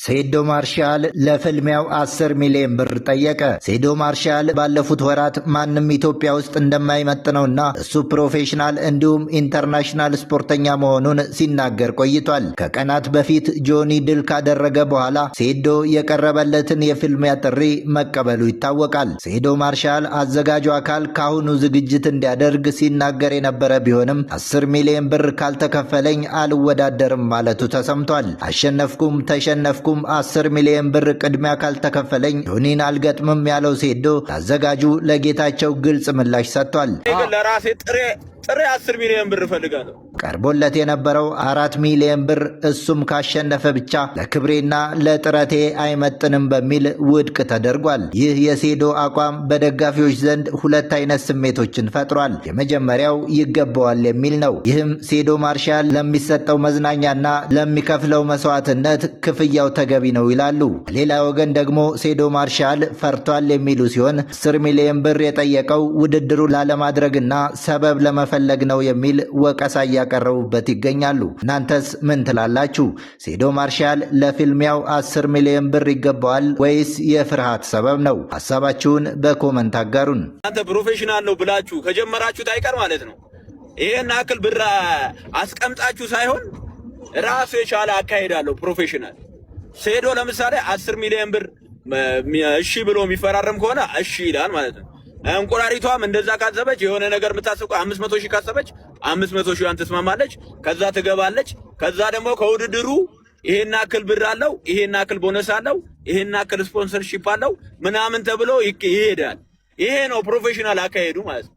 ሴዶ ማርሻል ለፍልሚያው 10 ሚሊዮን ብር ጠየቀ። ሴዶ ማርሻል ባለፉት ወራት ማንም ኢትዮጵያ ውስጥ እንደማይመጥነውና እሱ ፕሮፌሽናል እንዲሁም ኢንተርናሽናል ስፖርተኛ መሆኑን ሲናገር ቆይቷል። ከቀናት በፊት ጆኒ ድል ካደረገ በኋላ ሴዶ የቀረበለትን የፍልሚያ ጥሪ መቀበሉ ይታወቃል። ሴዶ ማርሻል አዘጋጁ አካል ካሁኑ ዝግጅት እንዲያደርግ ሲናገር የነበረ ቢሆንም 10 ሚሊዮን ብር ካልተከፈለኝ አልወዳደርም ማለቱ ተሰምቷል። አሸነፍኩም ተሸነፍኩም 10 ሚሊዮን ብር ቅድሚያ ካልተከፈለኝ ጆኒን አልገጥምም ያለው ሴዶ አዘጋጁ ለጌታቸው ግልጽ ምላሽ ሰጥቷል። ለራሴ ጥሬ 10 ሚሊዮን ብር ፈልጋለሁ። ቀርቦለት የነበረው 4 ሚሊዮን ብር እሱም ካሸነፈ ብቻ ለክብሬና ለጥረቴ አይመጥንም በሚል ውድቅ ተደርጓል። ይህ የሴዶ አቋም በደጋፊዎች ዘንድ ሁለት አይነት ስሜቶችን ፈጥሯል። የመጀመሪያው ይገባዋል የሚል ነው። ይህም ሴዶ ማርሻል ለሚሰጠው መዝናኛና ለሚከፍለው መስዋዕትነት ክፍያው ተገቢ ነው ይላሉ። ሌላ ወገን ደግሞ ሴዶ ማርሻል ፈርቷል የሚሉ ሲሆን 10 ሚሊዮን ብር የጠየቀው ውድድሩ ላለማድረግና ሰበብ ለመፈለግ ነው የሚል ወቀሳ ያቀረቡበት ይገኛሉ። እናንተስ ምን ትላላችሁ? ሴዶ ማርሻል ለፊልሚያው 10 ሚሊዮን ብር ይገባዋል ወይስ የፍርሃት ሰበብ ነው? ሐሳባችሁን በኮመንት አጋሩን። እናንተ ፕሮፌሽናል ነው ብላችሁ ከጀመራችሁት አይቀር ማለት ነው ይሄን አክል ብር አስቀምጣችሁ ሳይሆን ራሱ የቻለ አካሄዳለሁ ፕሮፌሽናል። ሴዶ ለምሳሌ 10 ሚሊዮን ብር እሺ ብሎ የሚፈራረም ከሆነ እሺ ይላል ማለት ነው። እንቁራሪቷም እንደዛ ካሰበች የሆነ ነገር የምታስበው 500 ሺህ ካሰበች 500 ሺህን ትስማማለች። ከዛ ትገባለች። ከዛ ደግሞ ከውድድሩ ይሄን አክል ብር አለው፣ ይሄን አክል ቦነስ አለው፣ ይሄን አክል ስፖንሰርሺፕ አለው ምናምን ተብሎ ይሄዳል። ይሄ ነው ፕሮፌሽናል አካሄዱ ማለት ነው።